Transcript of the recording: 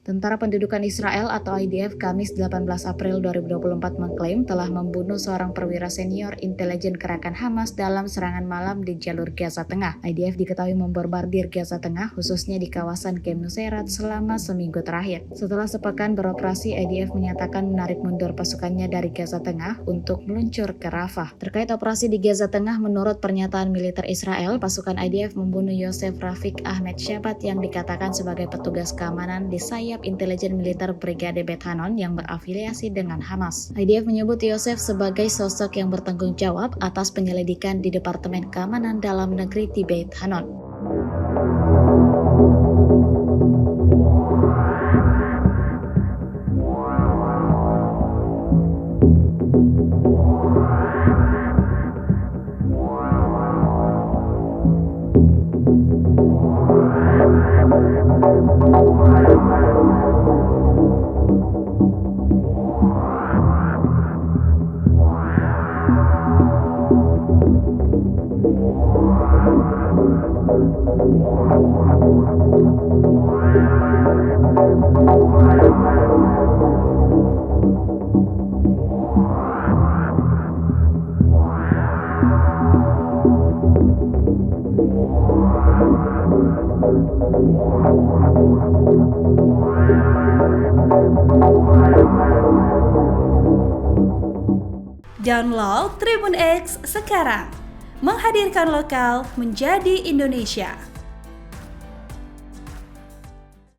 Tentara Pendudukan Israel atau IDF Kamis 18 April 2024 mengklaim telah membunuh seorang perwira senior intelijen gerakan Hamas dalam serangan malam di jalur Gaza Tengah. IDF diketahui membombardir Gaza Tengah khususnya di kawasan Kem Nuseirat selama seminggu terakhir. Setelah sepekan beroperasi, IDF menyatakan menarik mundur pasukannya dari Gaza Tengah untuk meluncur ke Rafah. Terkait operasi di Gaza Tengah, menurut pernyataan militer Israel, pasukan IDF membunuh Yosef Rafik Ahmed Shabat yang dikatakan sebagai petugas keamanan di sayap intelijen militer Brigade Beit Hanon yang berafiliasi dengan Hamas. IDF menyebut Yosef sebagai sosok yang bertanggung jawab atas penyelidikan di Departemen Keamanan Dalam Negeri di Beit Hanon. Download Tribun X sekarang, menghadirkan lokal menjadi Indonesia.